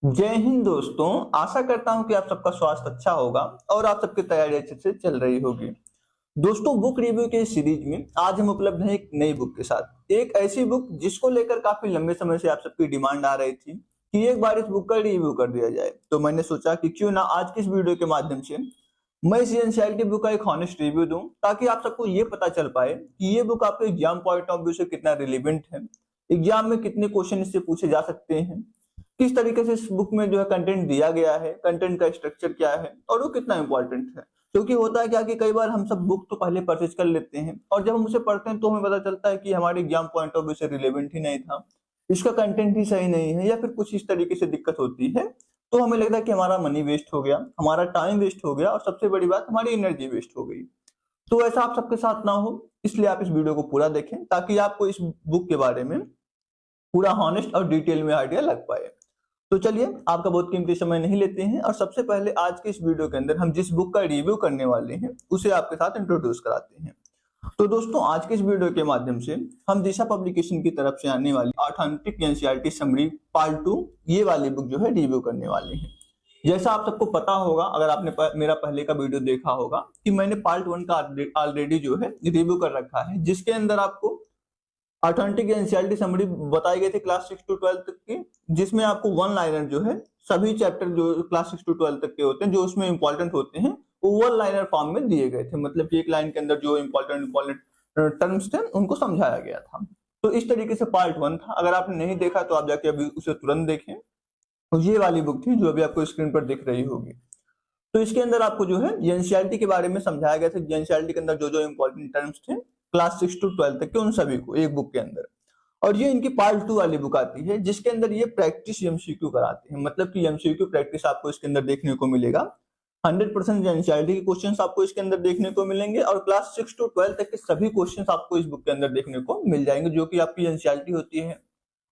जय हिंद दोस्तों। आशा करता हूं कि आप सबका स्वास्थ्य अच्छा होगा और आप सबकी तैयारी अच्छे से चल रही होगी। दोस्तों, बुक रिव्यू के सीरीज में आज हम उपलब्ध हैं एक नई बुक के साथ। एक ऐसी बुक जिसको लेकर काफी लंबे समय से आप सबकी डिमांड आ रही थी कि एक बार इस बुक का रिव्यू कर दिया जाए। तो मैंने सोचा कि क्यों ना आज की इस वीडियो के माध्यम से मैं इस एनसीईआरटी बुक का एक हॉनेस्ट रिव्यू दूं, ताकि आप सबको ये पता चल पाए कि ये बुक आपके एग्जाम पॉइंट ऑफ व्यू से कितना रिलेवेंट है, एग्जाम में कितने क्वेश्चन इससे पूछे जा सकते हैं, किस तरीके से इस बुक में जो है कंटेंट दिया गया है, कंटेंट का स्ट्रक्चर क्या है और वो कितना इंपॉर्टेंट है। क्योंकि होता है क्या कि कई बार हम सब बुक तो पहले परचेज कर लेते हैं और जब हम उसे पढ़ते हैं तो हमें पता चलता है कि हमारे एग्जाम पॉइंट ऑफ व्यू से रिलेवेंट ही नहीं था, इसका कंटेंट ही सही नहीं है या फिर कुछ इस तरीके से दिक्कत होती है। तो हमें लगता है कि हमारा मनी वेस्ट हो गया, हमारा टाइम वेस्ट हो गया और सबसे बड़ी बात हमारी एनर्जी वेस्ट हो गई। तो ऐसा आप सबके साथ ना हो, इसलिए आप इस वीडियो को पूरा देखें ताकि आपको इस बुक के बारे में पूरा हॉनेस्ट और डिटेल में आइडिया लग पाए। तो चलिए आपका बहुत कीमती समय नहीं लेते हैं और सबसे पहले आज के इस वीडियो के अंदर हम जिस बुक का रिव्यू करने वाले हैं उसे आपके साथ इंट्रोड्यूस कराते हैं। तो दोस्तों, आज के इस वीडियो के माध्यम से हम दिशा पब्लिकेशन की तरफ से आने वाली ऑथेंटिक एनसीईआरटी समरी पार्ट 2 ये वाली बुक जो है रिव्यू करने वाले हैं। जैसा आप सबको पता होगा, अगर आपने मेरा पहले का वीडियो देखा होगा, कि मैंने पार्ट 1 का ऑलरेडी जो है रिव्यू कर रखा है, जिसके अंदर आपको ऑथेंटिक एनसीईआरटी समरी बताई गई थी क्लास 6 टू 12 तक की, जिसमें आपको वन लाइनर जो है सभी चैप्टर जो क्लास 6 टू 12 तक के होते हैं जो उसमें इंपॉर्टेंट होते हैं वो वन लाइनर फॉर्म में दिए गए थे। मतलब कि एक लाइन के अंदर जो इंपॉर्टेंट टर्म्स थे उनको समझाया गया था। तो इस तरीके से पार्ट 1 था। अगर आपने नहीं देखा तो आप जाके अभी उसे तुरंत देखें। तो ये वाली बुक थी जो अभी आपको स्क्रीन पर दिख रही होगी। तो इसके अंदर आपको जो है एनसीईआरटी के बारे में समझाया गया था। एनसीईआरटी के अंदर जो जो इंपॉर्टेंट टर्म्स थे क्लास 6 टू 12 तक के, उन सभी को एक बुक के अंदर। और ये इनकी पार्ट 2 वाली बुक आती है जिसके अंदर ये प्रैक्टिस एमसीक्यू कराते हैं। मतलब कि एमसीक्यू प्रैक्टिस आपको इसके अंदर देखने को मिलेगा। 100% एनसीईआरटी के क्वेश्चंस आपको इसके अंदर देखने को मिलेंगे और क्लास 6 टू 12 तक के सभी क्वेश्चंस आपको इस बुक के अंदर देखने को मिल जाएंगे, जो कि आपकी एनसीईआरटी होती है।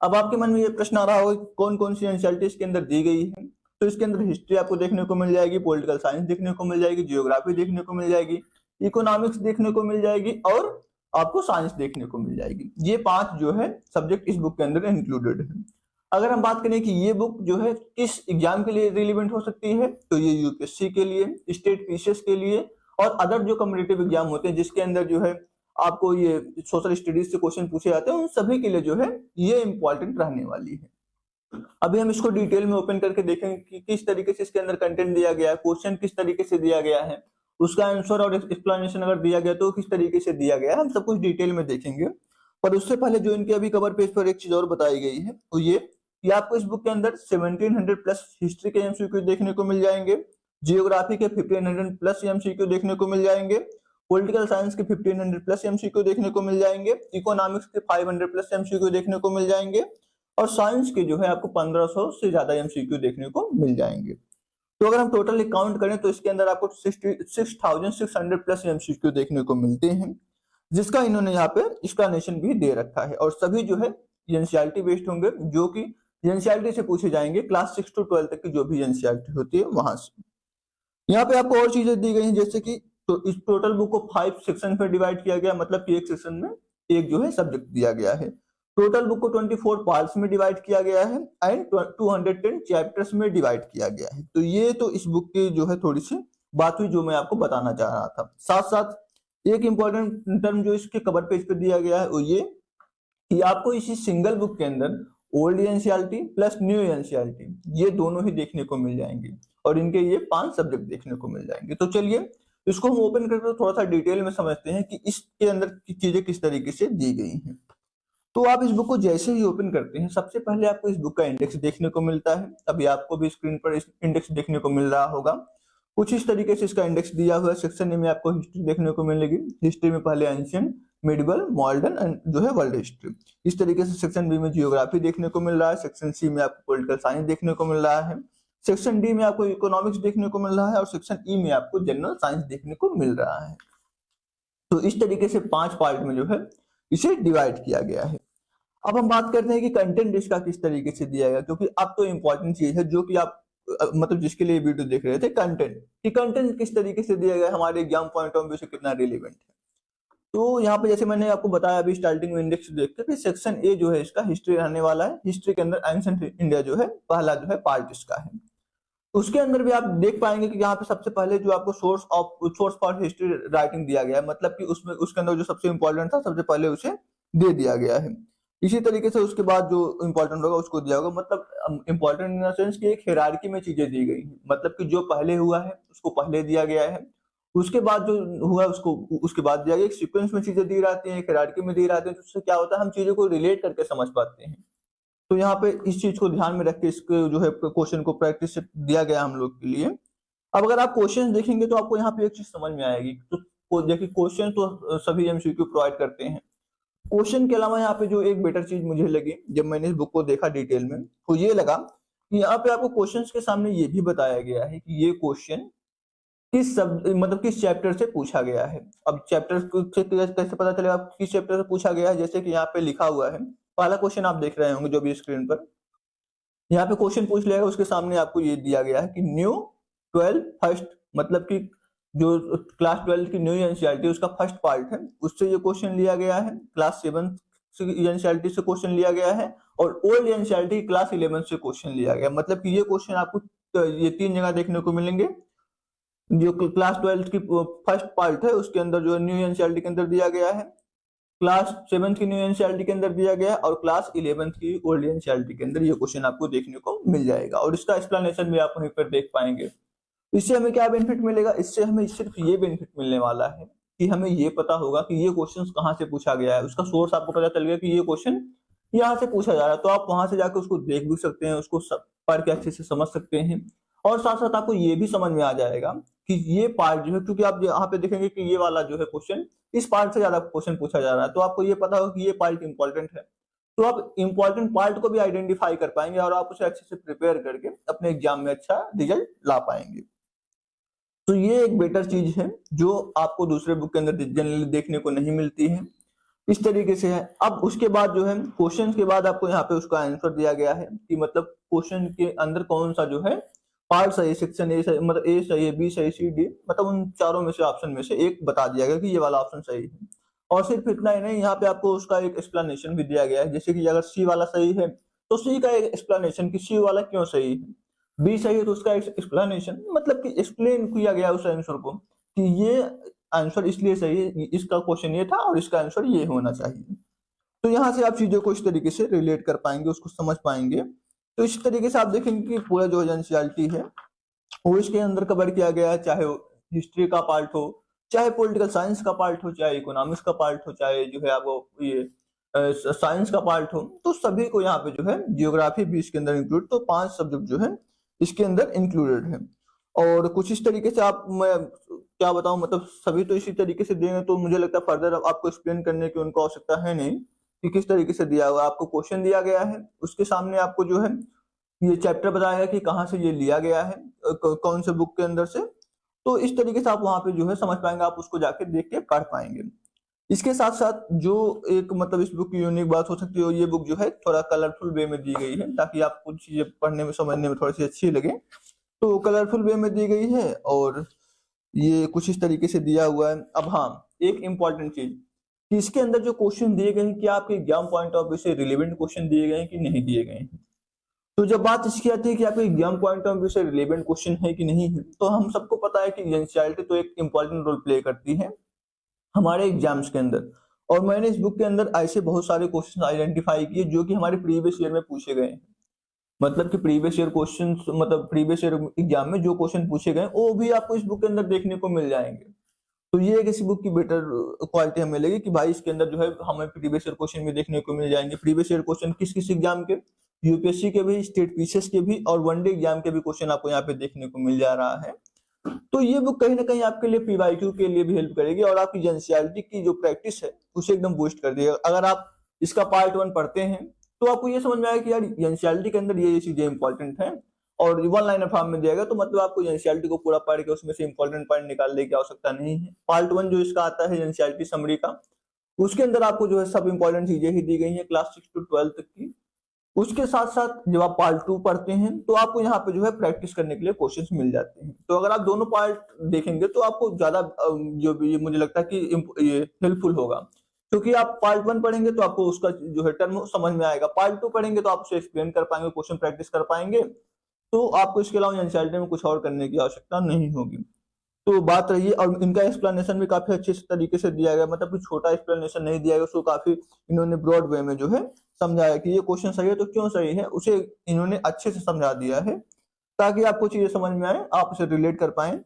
अब आपके मन में ये प्रश्न आ रहा होगा कौन कौन सी एनसीईआरटी इसके अंदर दी गई है। तो इसके अंदर हिस्ट्री आपको देखने को मिल जाएगी, पॉलिटिकल साइंस देखने को मिल जाएगी, जियोग्राफी देखने को मिल जाएगी, इकोनॉमिक्स देखने को मिल जाएगी और आपको साइंस देखने को मिल जाएगी। ये 5 जो है सब्जेक्ट इस बुक के अंदर इंक्लूडेड है। अगर हम बात करें कि ये बुक जो है किस एग्जाम के लिए रिलेवेंट हो सकती है, तो ये यूपीएससी के लिए, स्टेट पीसीएस के लिए और अदर जो कम्पिटिटिव एग्जाम होते हैं जिसके अंदर जो है आपको ये सोशल स्टडीज से क्वेश्चन पूछे जाते हैं, उन सभी के लिए जो है ये इंपॉर्टेंट रहने वाली है। अभी हम इसको डिटेल में ओपन करके देखेंगे कि किस तरीके से इसके अंदर कंटेंट दिया गया है, क्वेश्चन किस तरीके से दिया गया है, उसका आंसर और एक्सप्लेनेशन अगर दिया गया तो किस तरीके से दिया गया है, हम सब कुछ डिटेल में देखेंगे। पर उससे पहले जो इनके अभी कवर पेज पर एक चीज और बताई गई है वो ये कि आपको इस बुक के अंदर 1700 प्लस हिस्ट्री के एमसीक्यू देखने को मिल जाएंगे, जियोग्राफी के 1500 प्लस एमसीक्यू देखने को मिल जाएंगे, पॉलिटिकल साइंस के 1500 प्लस एमसीक्यू देखने को मिल जाएंगे, इकोनॉमिक्स के 500 प्लस एमसीक्यू देखने को मिल जाएंगे और साइंस के जो है आपको 1500 से ज्यादा एमसीक्यू देखने को मिल जाएंगे। तो अगर हम टोटल काउंट करें तो इसके अंदर आपको 6600 प्लस एमसीक्यू देखने को मिलते हैं, जिसका इन्होंने यहाँ पे एक्सप्लेनेशन भी दे रखा है। और सभी जो है एनसीईआरटी बेस्ड होंगे, जो कि एनसीईआरटी से पूछे जाएंगे क्लास 6 टू 12 तक की जो भी एनसीईआरटी होती है वहां से। यहाँ पे आपको और चीजें दी गई हैं, जैसे कि तो इस टोटल बुक को 5 सेक्शन पे डिवाइड किया गया, मतलब कि एक सेक्शन में एक जो है सब्जेक्ट दिया गया है। टोटल बुक को 24 पार्ट्स में डिवाइड किया गया है एंड 210 चैप्टर्स में डिवाइड किया गया है। तो ये तो इस बुक की जो है थोड़ी सी बात हुई जो मैं आपको बताना चाह रहा था। साथ साथ एक इंपॉर्टेंट टर्म जो इसके कवर पेज पे दिया गया है वो ये कि आपको इसी सिंगल बुक के अंदर old NCERT plus new NCERT ये दोनों ही देखने को मिल जाएंगे और इनके ये 5 सब्जेक्ट देखने को मिल जाएंगे। तो चलिए इसको हम ओपन करके थोड़ा सा डिटेल में समझते हैं कि इसके अंदर की चीजें किस तरीके से दी गई हैं। तो आप इस बुक को जैसे ही ओपन करते हैं सबसे पहले आपको इस बुक का इंडेक्स देखने को मिलता है। अभी आपको भी स्क्रीन पर इस इंडेक्स देखने को मिल रहा होगा। कुछ इस तरीके से इसका इंडेक्स दिया हुआ है। सेक्शन ए में आपको हिस्ट्री देखने को मिलेगी। हिस्ट्री में पहले एंशियंट, मिडिवल, मॉडर्न एंड जो है वर्ल्ड हिस्ट्री। इस तरीके से सेक्शन बी में जियोग्राफी देखने को मिल रहा है। सेक्शन सी में आपको पॉलिटिकल साइंस देखने को मिल रहा है। सेक्शन डी में आपको इकोनॉमिक्स देखने को मिल रहा है और सेक्शन ई में आपको जनरल साइंस देखने को मिल रहा है। तो इस तरीके से 5 पार्ट में जो है इसे डिवाइड किया गया है। अब हम बात करते हैं कि कंटेंट इसका किस तरीके से दिया गया, क्योंकि अब तो इंपॉर्टेंट चीज है जो कि आप मतलब जिसके लिए वीडियो देख रहे थे, कंटेंट कि कंटेंट किस तरीके से दिया गया, हमारे एग्जाम पॉइंट ऑफ व्यू से कितना रिलेवेंट है। तो यहाँ पे जैसे मैंने आपको बताया अभी स्टार्टिंग में इंडेक्स देख के, सेक्शन ए जो है इसका हिस्ट्री रहने वाला है। हिस्ट्री के अंदर एंशिएंट इंडिया जो है पहला जो है पार्ट इसका है। उसके अंदर भी आप देख पाएंगे कि यहाँ पे सबसे पहले जो आपको सोर्स फॉर हिस्ट्री राइटिंग दिया गया है, मतलब कि उसमें उसके अंदर जो सबसे इंपॉर्टेंट था सबसे पहले उसे दे दिया गया है। इसी तरीके से उसके बाद जो इंपॉर्टेंट होगा उसको दिया होगा, मतलब इंपॉर्टेंट इन द सेंस कि एक हायरार्की में चीजें दी गई हैं, मतलब कि जो पहले हुआ है उसको पहले दिया गया है, उसके बाद जो हुआ उसको उसके बाद दिया गया। एक सीक्वेंस में चीजें दी रहती हैं, एक हायरार्की में दी रहती है, तो उससे क्या होता है हम चीजों को रिलेट करके समझ पाते हैं। तो यहाँ पे इस चीज को ध्यान में रख के इसके जो है क्वेश्चन को प्रैक्टिस दिया गया हम लोग के लिए। अब अगर आप क्वेश्चन देखेंगे तो आपको यहाँ पे एक चीज समझ में आएगी। तो देखिए क्वेश्चन तो सभी एमसीक्यू प्रोवाइड करते हैं, क्वेश्चन के अलावा यहाँ पे जो एक बेटर चीज मुझे लगी जब मैंने इस बुक को देखा डिटेल में, तो ये लगा कि यहाँ पे आपको क्वेश्चंस के सामने ये भी बताया गया है कि ये क्वेश्चन किस सब मतलब किस चैप्टर से पूछा गया है। अब चैप्टर से कैसे पता चलेगा किस चैप्टर से पूछा गया है, जैसे कि यहाँ पे लिखा हुआ है, पहला क्वेश्चन आप देख रहे होंगे जो भी स्क्रीन पर, यहाँ पे क्वेश्चन पूछ लिया है, उसके सामने आपको ये दिया गया है कि न्यू 12 फर्स्ट, मतलब कि जो क्लास 12 की न्यू एनसीईआरटी उसका फर्स्ट पार्ट है, उससे ये क्वेश्चन लिया गया है। क्लास 7 एनसीईआरटी से क्वेश्चन लिया गया है और ओल्ड एनसीईआरटी क्लास 11 से क्वेश्चन लिया गया। मतलब कि ये क्वेश्चन आपको ये 3 जगह देखने को मिलेंगे। जो क्लास 12 की फर्स्ट पार्ट है उसके अंदर जो न्यू एनसीईआरटी के अंदर दिया गया है, क्लास 7 की न्यू एनसीईआरटी के अंदर दिया गया है और क्लास 11 की ओल्ड एनसीईआरटी के अंदर ये क्वेश्चन आपको देखने को मिल जाएगा और इसका एक्सप्लेनेशन भी आप वहीं पर देख पाएंगे। इससे हमें क्या बेनिफिट मिलेगा, इससे हमें सिर्फ ये बेनिफिट मिलने वाला है कि हमें ये पता होगा कि ये क्वेश्चन कहाँ से पूछा गया है, उसका सोर्स आपको पता चल गया कि ये क्वेश्चन यहाँ से पूछा जा रहा है, तो आप वहां से जाकर उसको देख भी सकते हैं, उसको पढ़ के अच्छे से समझ सकते हैं। और साथ साथ आपको ये भी समझ में आ जाएगा कि ये पार्ट जो है, क्योंकि आप यहाँ पे देखेंगे कि ये वाला जो है क्वेश्चन इस पार्ट से ज्यादा क्वेश्चन पूछा जा रहा है, तो आपको ये पता होगा कि ये पार्ट इंपॉर्टेंट है, तो आप इंपॉर्टेंट पार्ट को भी आइडेंटिफाई कर पाएंगे और आप उसे अच्छे से प्रिपेयर करके अपने एग्जाम में अच्छा रिजल्ट ला पाएंगे। तो ये एक बेटर चीज है जो आपको दूसरे बुक के अंदर जनरली देखने को नहीं मिलती है। इस तरीके से है। अब उसके बाद जो है क्वेश्चन के बाद आपको यहाँ पे उसका आंसर दिया गया है कि मतलब क्वेश्चन के अंदर कौन सा जो है पार्ट सही, सेक्शन ए सही, मतलब ए सही है, बी सही, सी डी, मतलब उन चारों में से ऑप्शन में से एक बता दिया गया कि ये वाला ऑप्शन सही है। और सिर्फ इतना ही नहीं, यहाँ पे आपको उसका एक एक्सप्लेनेशन भी दिया गया है, जैसे कि अगर सी वाला सही है तो सी का एक एक्सप्लेनेशन कि सी वाला क्यों सही है, बी सही है तो उसका एक्सप्लेनेशन, मतलब कि एक्सप्लेन किया गया उस आंसर को कि ये आंसर इसलिए सही है, इसका क्वेश्चन ये था और इसका आंसर ये होना चाहिए। तो यहाँ से आप चीजों को इस तरीके से रिलेट कर पाएंगे, उसको समझ पाएंगे। तो इस तरीके से आप देखेंगे कि पूरा जो एनसीईआरटी है वो इसके अंदर कवर किया गया है, चाहे वो हिस्ट्री का पार्ट हो, चाहे पॉलिटिकल साइंस का पार्ट हो, चाहे इकोनॉमिक्स का पार्ट हो, चाहे जो है आपको ये साइंस का पार्ट हो, तो सभी को यहाँ पे जो है जियोग्राफी भी इसके अंदर इंक्लूड, तो 5 सब्जेक्ट जो है इसके अंदर इंक्लूडेड है। और कुछ इस तरीके से आप, मैं क्या बताऊं, मतलब सभी तो इसी तरीके से देंगे तो मुझे लगता है फर्दर आपको एक्सप्लेन करने की उनको आवश्यकता है नहीं कि किस तरीके से दिया हुआ। आपको क्वेश्चन दिया गया है, उसके सामने आपको जो है ये चैप्टर बताया गया कि कहाँ से ये लिया गया है, कौन से बुक के अंदर से, तो इस तरीके से आप वहां पे जो है समझ पाएंगे, आप उसको जाके देख के पढ़ पाएंगे। इसके साथ साथ जो एक मतलब इस बुक की यूनिक बात हो सकती है, ये बुक जो है थोड़ा कलरफुल वे में दी गई है ताकि आपको चीजें पढ़ने में समझने में थोड़ी सी अच्छी लगे, तो कलरफुल वे में दी गई है और ये कुछ इस तरीके से दिया हुआ है। अब हाँ, एक इंपॉर्टेंट चीज कि इसके अंदर जो क्वेश्चन दिए गए हैं कि आपके एग्जाम पॉइंट ऑफ व्यू से रिलेवेंट क्वेश्चन दिए गए हैं कि नहीं दिए गए हैं। तो जब बात इसकी आती है कि आपके एग्जाम पॉइंट ऑफ व्यू से रिलेवेंट क्वेश्चन है कि नहीं है, तो हम सबको पता है कि एनसीईआरटी तो एक इंपॉर्टेंट रोल प्ले करती है हमारे एग्जाम्स के अंदर। और मैंने इस बुक के अंदर ऐसे बहुत सारे क्वेश्चन आइडेंटिफाई किए जो कि हमारे प्रीवियस ईयर में पूछे गए हैं, मतलब कि प्रीवियस ईयर क्वेश्चन, मतलब प्रीवियस ईयर एग्जाम में जो क्वेश्चन पूछे गए वो भी आपको इस बुक के अंदर देखने को मिल जाएंगे। तो ये एक ऐसी बुक की बेटर क्वालिटी हमें लगी कि भाई इसके अंदर जो है हमें प्रीवियस ईयर क्वेश्चन भी देखने को मिल जाएंगे। प्रीवियस ईयर क्वेश्चन किस किस एग्जाम के, यूपीएससी के भी, स्टेट पीसीएस के भी और वनडे एग्जाम के भी क्वेश्चन आपको यहाँ पे देखने को मिल जा रहा है। तो ये बुक कहीं ना कहीं आपके लिए पीवाईक्यू के लिए भी हेल्प करेगी और आपकी एनसीईआरटी की जो प्रैक्टिस है उसे एकदम बूस्ट कर देगा। अगर आप इसका पार्ट 1 पढ़ते हैं तो आपको ये समझ में आएगा कि यार एनसीईआरटी के अंदर ये चीजें इंपॉर्टेंट हैं और वन लाइनर फॉर्म में दिया गया, तो मतलब आपको एनसीईआरटी को पूरा पढ़ के उसमें से इंपॉर्टेंट पॉइंट निकालने की आवश्यकता नहीं है। पार्ट 1 जो इसका आता है एनसीईआरटी समरी का, उसके अंदर आपको जो है सब इंपॉर्टेंट चीजें ही दी गई है क्लास 6 to 12 तक की। उसके साथ साथ जब आप पार्ट 2 पढ़ते हैं तो आपको यहाँ पे जो है प्रैक्टिस करने के लिए क्वेश्चंस मिल जाते हैं। तो अगर आप दोनों पार्ट देखेंगे तो आपको ज्यादा जो भी मुझे लगता है कि ये हेल्पफुल होगा, क्योंकि आप पार्ट 1 पढ़ेंगे तो आपको उसका जो है टर्म समझ में आएगा, पार्ट 2 पढ़ेंगे तो आप उसे एक्सप्लेन कर पाएंगे, क्वेश्चन प्रैक्टिस कर पाएंगे, तो आपको इसके अलावा एनसीईआरटी में कुछ और करने की आवश्यकता नहीं होगी। तो बात रही है, और इनका एक्सप्लेनेशन भी काफी अच्छे तरीके से दिया गया, मतलब कि छोटा एक्सप्लेनेशन नहीं दिया गया, उसको काफी इन्होंने ब्रॉड वे में जो है समझाया कि ये क्वेश्चन सही है तो क्यों सही है, उसे इन्होंने अच्छे से समझा दिया है ताकि आपको चीजें समझ में आए, आप उसे रिलेट कर पाए।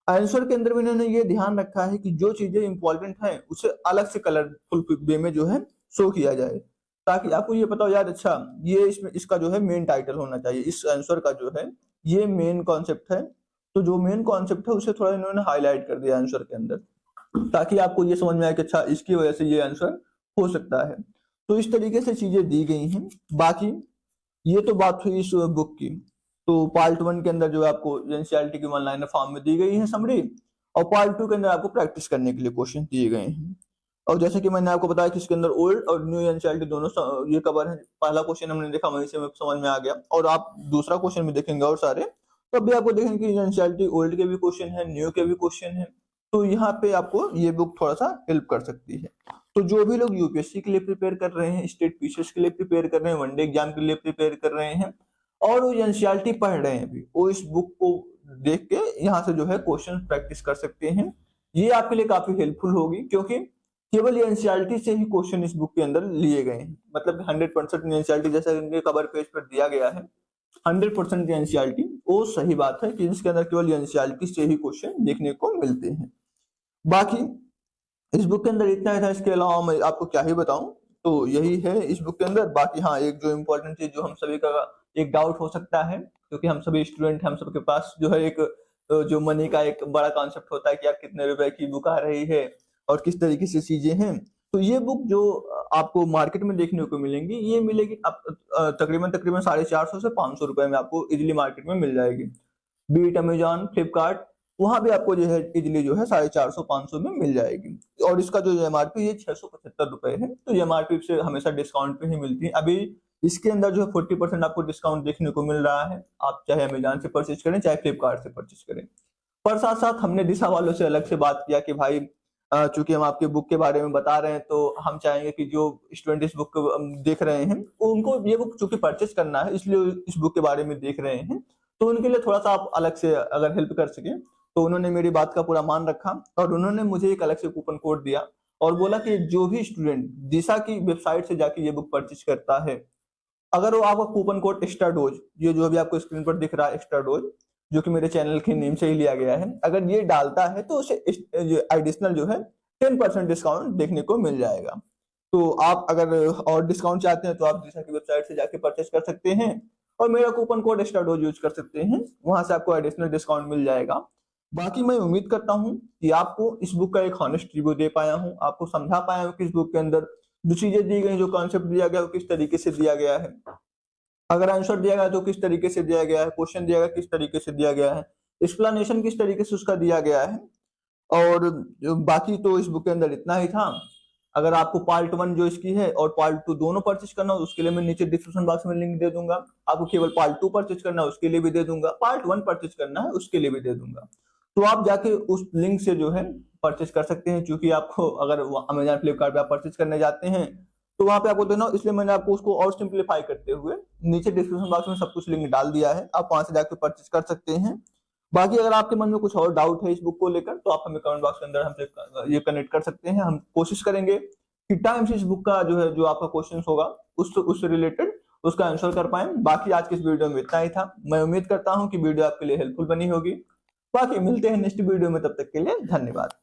आंसर के अंदर भी इन्होंने ये ध्यान रखा है कि जो चीजें इंपॉर्टेंट हैं उसे अलग से कलरफुल वे में जो है शो किया जाए, ताकि आपको ये पता हो यार अच्छा ये इसमें इसका जो है मेन टाइटल होना चाहिए, इस आंसर का जो है ये मेन कॉन्सेप्ट है, तो जो मेन कॉन्सेप्ट है उसे थोड़ा इन्होंने हाईलाइट कर दिया आंसर के अंदर, ताकि आपको ये समझ में आए कि अच्छा इसकी वजह से ये आंसर हो सकता है। तो इस तरीके से चीजें दी गई हैं। बाकी ये तो बात हुई इस बुक की। तो पार्ट 1 के अंदर जो है आपको एनसीईआरटी की वन लाइनर फॉर्म में दी गई है समरी, और पार्ट 2 के अंदर आपको प्रैक्टिस करने के लिए क्वेश्चन दिए गए हैं। और जैसे कि मैंने आपको बताया कि इसके अंदर ओल्ड और न्यू एनसीईआरटी दोनों ये कवर है। पहला क्वेश्चन हमने देखा वहीं से समझ में आ गया, और आप दूसरा क्वेश्चन भी देखेंगे और सारे, तब भी आपको देखेंगे कि एनसीईआरटी ओल्ड के भी क्वेश्चन है, न्यू के भी क्वेश्चन है। तो यहाँ पे आपको ये बुक थोड़ा सा हेल्प कर सकती है। तो जो भी लोग यूपीएससी के लिए प्रिपेयर कर रहे हैं, स्टेट पीसीएस के लिए प्रिपेयर कर रहे हैं, वनडे एग्जाम के लिए प्रिपेयर कर रहे हैं, और वो एनसीईआरटी पढ़ रहे हैं भी, वो इस बुक को देख के यहाँ से जो है क्वेश्चन प्रैक्टिस कर सकते हैं। ये आपके लिए काफी हेल्पफुल होगी, क्योंकि केवल एनसीईआरटी से ही क्वेश्चन इस बुक के अंदर लिए गए हैं, मतलब 100% एनसीईआरटी जैसा इनके कवर पेज पर दिया गया है 100% एनसीईआरटी, वो सही बात है कि इसके अंदर केवल एनसीईआरटी से ही क्वेश्चन देखने को मिलते हैं। बाकी इस बुक के अंदर इतना ही था, इसके अलावा मैं आपको क्या ही बताऊं, तो यही है इस बुक के अंदर। बाकी हाँ, एक जो इम्पोर्टेंट चीज जो हम सभी का एक डाउट हो सकता है, क्योंकि हम सभी स्टूडेंट, हम सबके पास जो है एक जो मनी का एक बड़ा कॉन्सेप्ट होता है कि यार कितने रुपए की बुक आ रही है और किस तरीके से चीजें हैं। तो ये बुक जो आपको मार्केट में देखने को मिलेंगी, ये मिलेगी आप तकरीबन 450 से 500 रुपए में आपको इजिली मार्केट में मिल जाएगी। बीट अमेजॉन, फ्लिपकार्ट, वहां भी आपको जो है इजिली जो है 450-500 में मिल जाएगी। और इसका जो एमआरपी ये 675 रुपए है, तो एमआरपी से हमेशा डिस्काउंट पे ही मिलती है। अभी इसके अंदर जो है 40% आपको डिस्काउंट देखने को मिल रहा है, आप चाहे अमेजॉन से परचेज करें चाहे फ्लिपकार्ट से परचेज करें। पर साथ साथ हमने दिशा वालों से अलग से बात किया कि भाई चूंकि हम आपके बुक के बारे में बता रहे हैं, तो हम चाहेंगे कि जो स्टूडेंट इस बुक को देख रहे हैं उनको ये बुक चूंकि परचेज करना है, इसलिए इस बुक के बारे में देख रहे हैं, तो उनके लिए थोड़ा सा आप अलग से अगर हेल्प कर सके, तो उन्होंने मेरी बात का पूरा मान रखा और उन्होंने मुझे एक अलग से कूपन कोड दिया और बोला कि जो भी स्टूडेंट दिशा की वेबसाइट से जाके ये बुक परचेज करता है, अगर वो आपका कूपन कोड एक्स्ट्रा डोज, ये जो भी आपको स्क्रीन पर दिख रहा है एक्स्ट्रा डोज, जो कि मेरे चैनल के नेम से ही लिया गया है, अगर ये डालता है तो उसे एडिशनल जो है 10% डिस्काउंट देखने को मिल जाएगा। तो आप अगर और डिस्काउंट चाहते हैं तो आप दिशा की वेबसाइट से जाके परचेज कर सकते हैं और मेरा coupon code extra dose use कर सकते हैं, वहां से आपको एडिशनल डिस्काउंट मिल जाएगा। बाकी मैं उम्मीद करता हूं कि आपको इस बुक का एक हॉनेस्ट रिव्यू दे पाया हूं, आपको समझा पाया हूं कि इस बुक के अंदर जो चीजें दी गई, जो कॉन्सेप्ट दिया गया, वो किस तरीके से दिया गया है, अगर आंसर दिया गया तो किस तरीके से दिया गया है, क्वेश्चन दिया गया किस तरीके से दिया गया है, एक्सप्लेनेशन किस तरीके से उसका दिया गया है। और बाकी तो इस बुक के अंदर इतना ही था। अगर आपको पार्ट 1 जो इसकी है और पार्ट 2 दोनों परचेज करना हो, उसके लिए मैं नीचे डिस्क्रिप्शन बॉक्स में लिंक दे दूंगा। आपको केवल पार्ट 2 परचेज करना है उसके लिए भी दे दूंगा, पार्ट 1 परचेज करना है उसके लिए भी दे दूंगा। तो आप जाके उस लिंक से जो है परचेज कर सकते हैं, क्योंकि आपको अगर अमेजॉन फ्लिपकार्ट पे आप परचेज करने जाते हैं तो वहां पे आपको देना, इसलिए मैंने आपको उसको और सिंप्लीफाई करते हुए नीचे डिस्क्रिप्शन बॉक्स में सब कुछ लिंक डाल दिया है, आप वहां से जाके परचेज कर सकते हैं। बाकी अगर आपके मन में कुछ और डाउट है इस बुक को लेकर तो आप हमें कमेंट बॉक्स के अंदर हमसे ये कनेक्ट कर सकते हैं। हम कोशिश करेंगे कि टाइम से इस बुक का जो है जो आपका क्वेश्चन होगा उससे रिलेटेड उसका आंसर कर पाए। बाकी आज के इस वीडियो में इतना ही था। मैं उम्मीद करता हूँ कि वीडियो आपके लिए हेल्पफुल बनी होगी। बाकी मिलते हैं नेक्स्ट वीडियो में, तब तक के लिए धन्यवाद।